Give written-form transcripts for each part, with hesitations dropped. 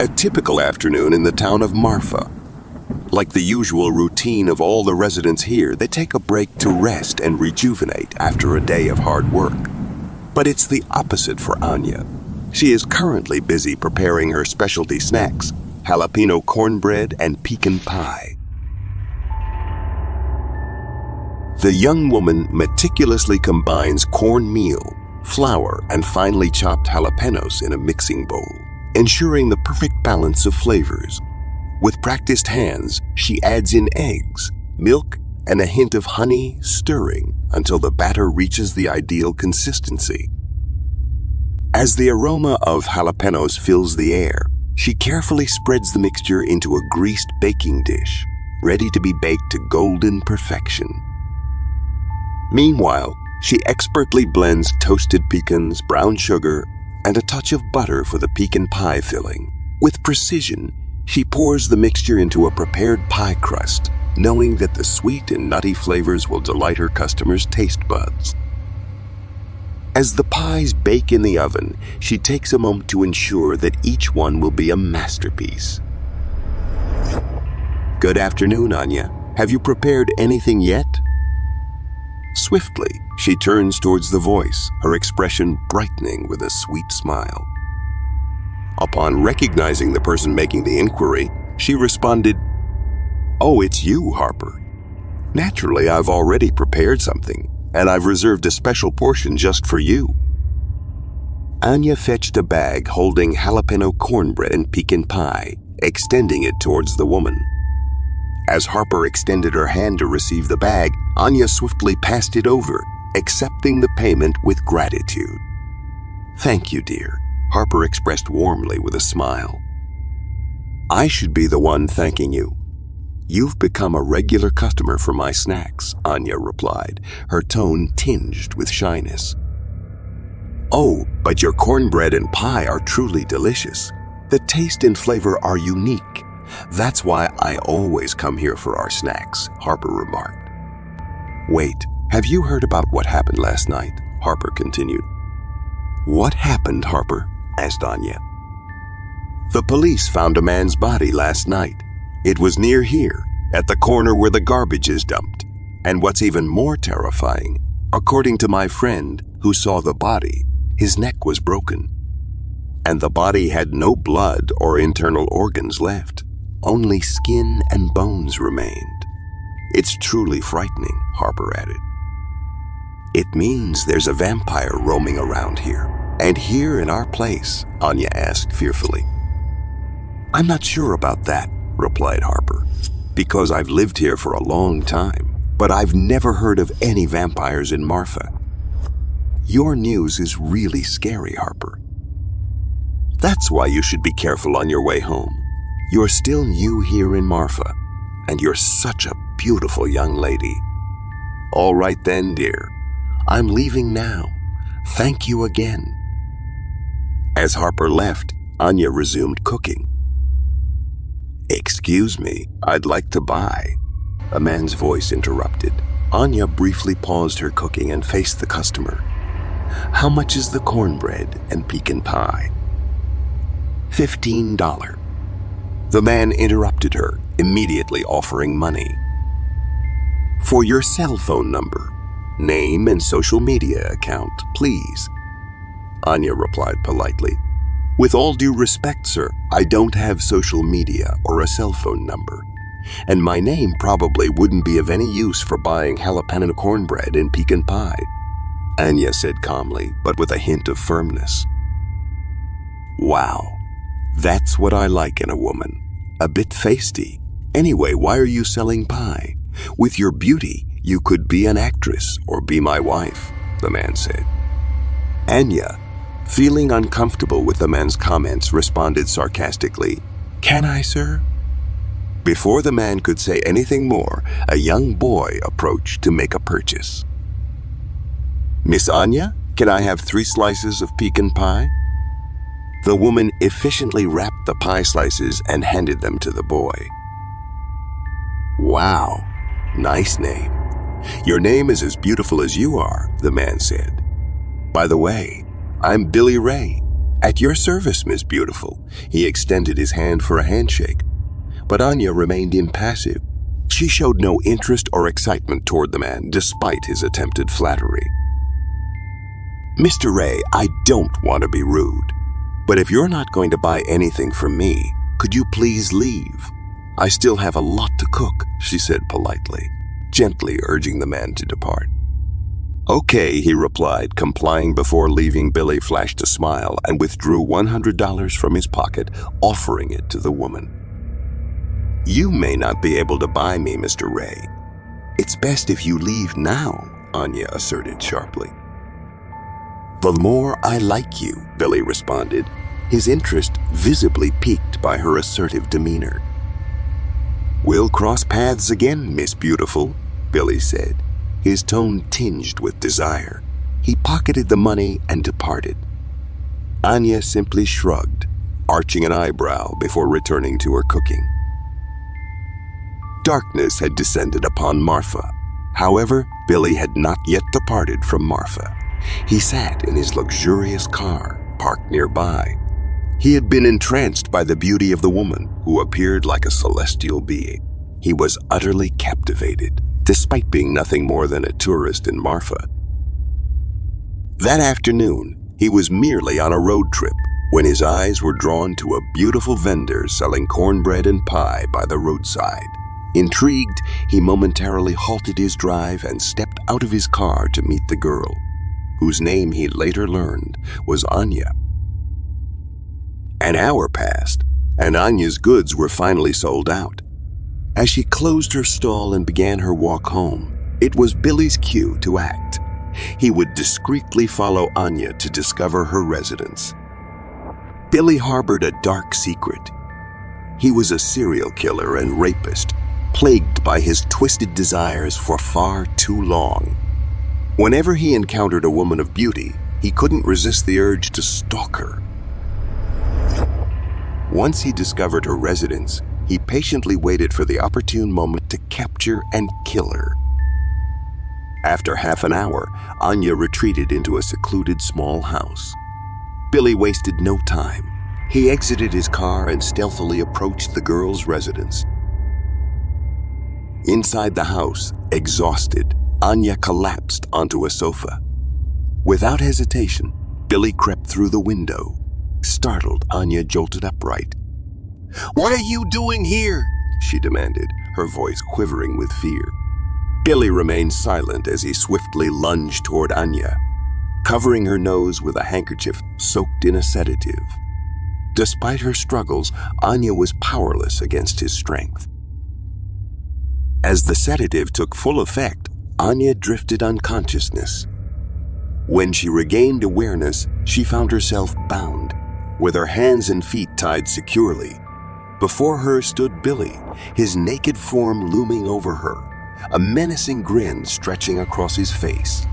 A typical afternoon in the town of Marfa. Like the usual routine of all the residents here, they take a break to rest and rejuvenate after a day of hard work. But it's the opposite for Anya. She is currently busy preparing her specialty snacks, jalapeno cornbread and pecan pie. The young woman meticulously combines cornmeal, flour, and finely chopped jalapenos in a mixing bowl, ensuring the perfect balance of flavors. With practiced hands, she adds in eggs, milk, and a hint of honey, stirring until the batter reaches the ideal consistency. As the aroma of jalapenos fills the air, she carefully spreads the mixture into a greased baking dish, ready to be baked to golden perfection. Meanwhile, she expertly blends toasted pecans, brown sugar, and a touch of butter for the pecan pie filling. With precision, she pours the mixture into a prepared pie crust, knowing that the sweet and nutty flavors will delight her customers' taste buds. As the pies bake in the oven, she takes a moment to ensure that each one will be a masterpiece. Good afternoon, Anya. Have you prepared anything yet? Swiftly, she turns towards the voice, her expression brightening with a sweet smile. Upon recognizing the person making the inquiry, she responded, "Oh, it's you, Harper. Naturally, I've already prepared something, and I've reserved a special portion just for you." Anya fetched a bag holding jalapeno cornbread and pecan pie, extending it towards the woman. As Harper extended her hand to receive the bag, Anya swiftly passed it over, accepting the payment with gratitude. "Thank you, dear," Harper expressed warmly with a smile. "I should be the one thanking you. You've become a regular customer for my snacks," Anya replied, her tone tinged with shyness. "Oh, but your cornbread and pie are truly delicious. The taste and flavor are unique. That's why I always come here for our snacks," Harper remarked. "Wait, have you heard about what happened last night?" Harper continued. "What happened, Harper?" asked Anya. "The police found a man's body last night. It was near here, at the corner where the garbage is dumped. And what's even more terrifying, according to my friend who saw the body, his neck was broken. And the body had no blood or internal organs left. Only skin and bones remained. It's truly frightening," Harper added. "It means there's a vampire roaming around here. And here in our place?" Anya asked fearfully. "I'm not sure about that," replied Harper, "because I've lived here for a long time, but I've never heard of any vampires in Marfa. Your news is really scary, Harper. That's why you should be careful on your way home. You're still new here in Marfa, and you're such a beautiful young lady. All right then, dear. I'm leaving now. Thank you again." As Harper left, Anya resumed cooking. "Excuse me, I'd like to buy," a man's voice interrupted. Anya briefly paused her cooking and faced the customer. "How much is the cornbread and pecan pie?" $15. The man interrupted her, immediately offering money. "For your cell phone number, name and social media account, please," Anya replied politely. "With all due respect, sir, I don't have social media or a cell phone number, and my name probably wouldn't be of any use for buying jalapeno cornbread and pecan pie," Anya said calmly, but with a hint of firmness. "Wow, that's what I like in a woman. A bit feisty. Anyway, why are you selling pie? With your beauty, you could be an actress or be my wife," the man said. Anya, feeling uncomfortable with the man's comments, responded sarcastically, "Can I, sir?" Before the man could say anything more, a young boy approached to make a purchase. "Miss Anya, can I have 3 slices of pecan pie?" The woman efficiently wrapped the pie slices and handed them to the boy. "Wow, nice name. Your name is as beautiful as you are," the man said. "By the way, I'm Billy Ray. "At your service, Miss Beautiful." He extended his hand for a handshake, but Anya remained impassive. She showed no interest or excitement toward the man, despite his attempted flattery. "Mr. Ray, I don't want to be rude, but if you're not going to buy anything from me, could you please leave? I still have a lot to cook," she said politely, gently urging the man to depart. "Okay," he replied, complying. Before leaving, Billy flashed a smile and withdrew $100 from his pocket, offering it to the woman. "You may not be able to buy me, Mr. Ray. It's best if you leave now," Anya asserted sharply. "The more I like you," Billy responded, his interest visibly piqued by her assertive demeanor. "We'll cross paths again, Miss Beautiful," Billy said, his tone tinged with desire. He pocketed the money and departed. Anya simply shrugged, arching an eyebrow before returning to her cooking. Darkness had descended upon Marfa. However, Billy had not yet departed from Marfa. He sat in his luxurious car, parked nearby. He had been entranced by the beauty of the woman, who appeared like a celestial being. He was utterly captivated, despite being nothing more than a tourist in Marfa. That afternoon, he was merely on a road trip when his eyes were drawn to a beautiful vendor selling cornbread and pie by the roadside. Intrigued, he momentarily halted his drive and stepped out of his car to meet the girl, whose name he later learned was Anya. An hour passed, and Anya's goods were finally sold out. As she closed her stall and began her walk home, it was Billy's cue to act. He would discreetly follow Anya to discover her residence. Billy harbored a dark secret. He was a serial killer and rapist, plagued by his twisted desires for far too long. Whenever he encountered a woman of beauty, he couldn't resist the urge to stalk her. Once he discovered her residence, he patiently waited for the opportune moment to capture and kill her. After half an hour, Anya retreated into a secluded small house. Billy wasted no time. He exited his car and stealthily approached the girl's residence. Inside the house, exhausted, Anya collapsed onto a sofa. Without hesitation, Billy crept through the window. Startled, Anya jolted upright. "What are you doing here?" she demanded, her voice quivering with fear. Billy remained silent as he swiftly lunged toward Anya, covering her nose with a handkerchief soaked in a sedative. Despite her struggles, Anya was powerless against his strength. As the sedative took full effect, Anya drifted unconsciousness. When she regained awareness, she found herself bound, with her hands and feet tied securely. Before her stood Billy, his naked form looming over her, a menacing grin stretching across his face.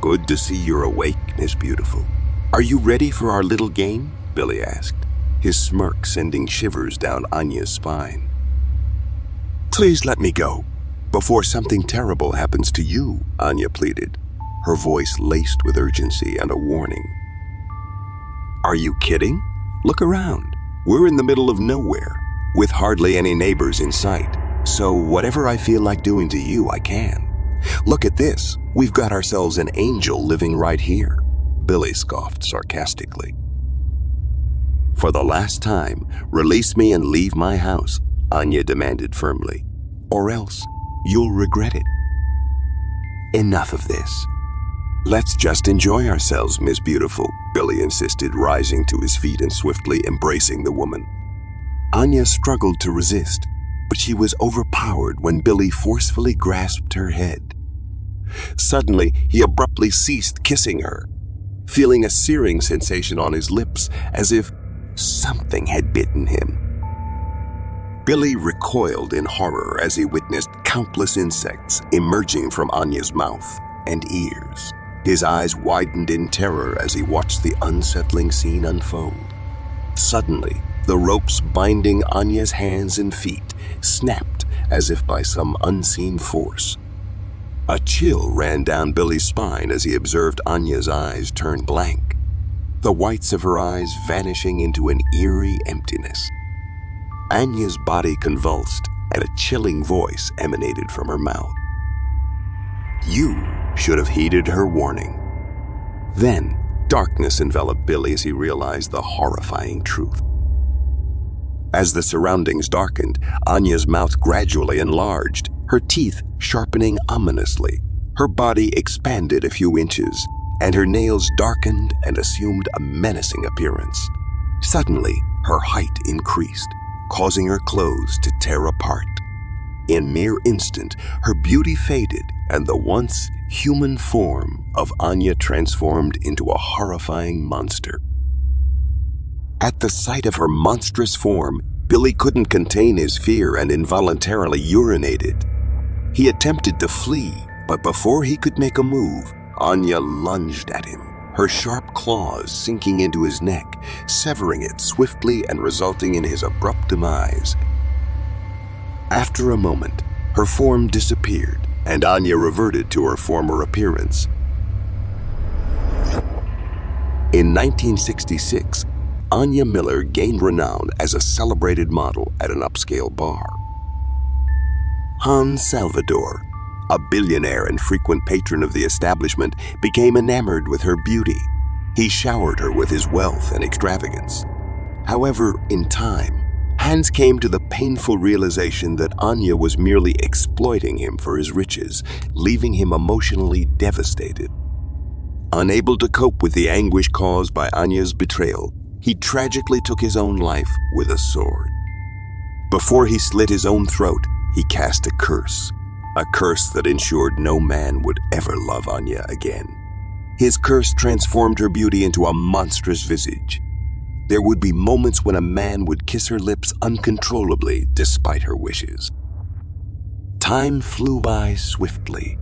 "Good to see you're awake, Miss Beautiful. Are you ready for our little game?" Billy asked, his smirk sending shivers down Anya's spine. "Please let me go, before something terrible happens to you," Anya pleaded, her voice laced with urgency and a warning. "Are you kidding? Look around. We're in the middle of nowhere, with hardly any neighbors in sight, so whatever I feel like doing to you, I can. Look at this. We've got ourselves an angel living right here," Billy scoffed sarcastically. "For the last time, release me and leave my house," Anya demanded firmly, "or else you'll regret it." "Enough of this. Let's just enjoy ourselves, Miss Beautiful," Billy insisted, rising to his feet and swiftly embracing the woman. Anya struggled to resist, but she was overpowered when Billy forcefully grasped her head. Suddenly, he abruptly ceased kissing her, feeling a searing sensation on his lips as if something had bitten him. Billy recoiled in horror as he witnessed countless insects emerging from Anya's mouth and ears. His eyes widened in terror as he watched the unsettling scene unfold. Suddenly, the ropes binding Anya's hands and feet snapped as if by some unseen force. A chill ran down Billy's spine as he observed Anya's eyes turn blank. the whites of her eyes vanishing into an eerie emptiness. Anya's body convulsed, and a chilling voice emanated from her mouth. "You should have heeded her warning." Then, darkness enveloped Billy as he realized the horrifying truth. As the surroundings darkened, Anya's mouth gradually enlarged, her teeth sharpening ominously. Her body expanded a few inches, and her nails darkened and assumed a menacing appearance. Suddenly, her height increased, causing her clothes to tear apart. In mere instant, her beauty faded, and the once human form of Anya transformed into a horrifying monster. At the sight of her monstrous form, Billy couldn't contain his fear and involuntarily urinated. He attempted to flee, but before he could make a move, Anya lunged at him, her sharp claws sinking into his neck, severing it swiftly and resulting in his abrupt demise. After a moment, her form disappeared, and Anya reverted to her former appearance. In 1966, Anya Miller gained renown as a celebrated model at an upscale bar. Hans Salvador, a billionaire and frequent patron of the establishment, became enamored with her beauty. He showered her with his wealth and extravagance. However, in time, Hans came to the painful realization that Anya was merely exploiting him for his riches, leaving him emotionally devastated. Unable to cope with the anguish caused by Anya's betrayal, he tragically took his own life with a sword. Before he slit his own throat, he cast a curse that ensured no man would ever love Anya again. His curse transformed her beauty into a monstrous visage. There would be moments when a man would kiss her lips uncontrollably despite her wishes. Time flew by swiftly.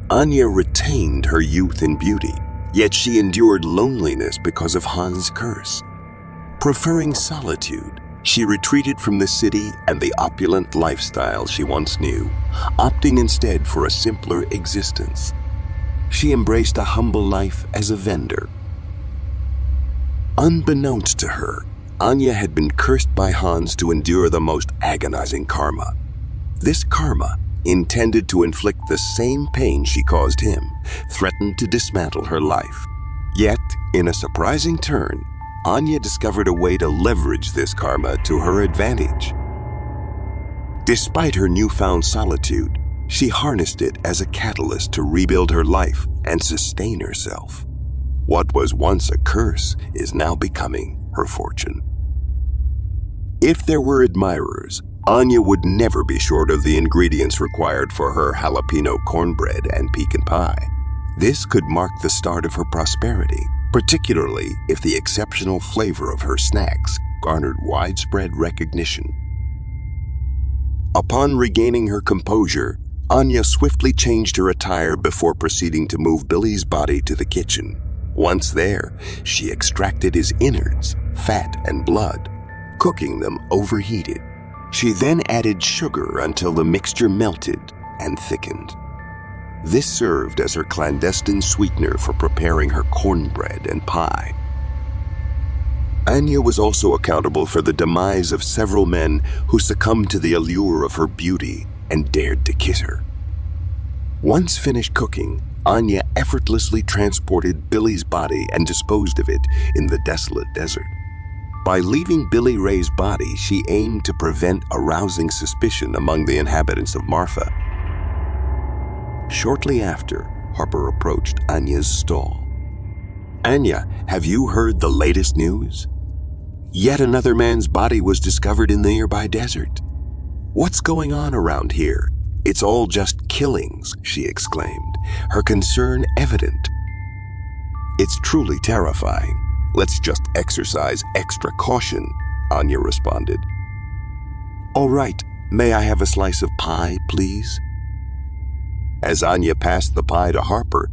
Anya retained her youth and beauty, yet she endured loneliness because of Hans' curse. Preferring solitude, she retreated from the city and the opulent lifestyle she once knew, opting instead for a simpler existence. She embraced a humble life as a vendor. Unbeknownst to her, Anya had been cursed by Hans to endure the most agonizing karma. This karma, intended to inflict the same pain she caused him, threatened to dismantle her life. Yet, in a surprising turn, Anya discovered a way to leverage this karma to her advantage. Despite her newfound solitude, she harnessed it as a catalyst to rebuild her life and sustain herself. What was once a curse is now becoming her fortune. If there were admirers, Anya would never be short of the ingredients required for her jalapeno cornbread and pecan pie. This could mark the start of her prosperity, particularly if the exceptional flavor of her snacks garnered widespread recognition. Upon regaining her composure, Anya swiftly changed her attire before proceeding to move Billy's body to the kitchen. Once there, she extracted his innards, fat and blood, cooking them overheated. She then added sugar until the mixture melted and thickened. This served as her clandestine sweetener for preparing her cornbread and pie. Anya was also accountable for the demise of several men who succumbed to the allure of her beauty and dared to kiss her. Once finished cooking, Anya effortlessly transported Billy's body and disposed of it in the desolate desert. By leaving Billy Ray's body, she aimed to prevent arousing suspicion among the inhabitants of Marfa. Shortly after, Harper approached Anya's stall. "Anya, have you heard the latest news? Yet another man's body was discovered in the nearby desert. What's going on around here? It's all just killings," she exclaimed, her concern evident. "It's truly terrifying. Let's just exercise extra caution," Anya responded. "All right, may I have a slice of pie, please?" As Anya passed the pie to Harper,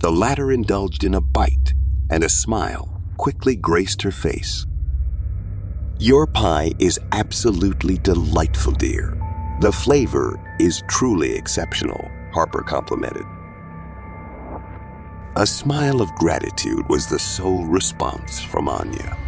the latter indulged in a bite, and a smile quickly graced her face. "Your pie is absolutely delightful, dear. The flavor is truly exceptional," Harper complimented. A smile of gratitude was the sole response from Anya.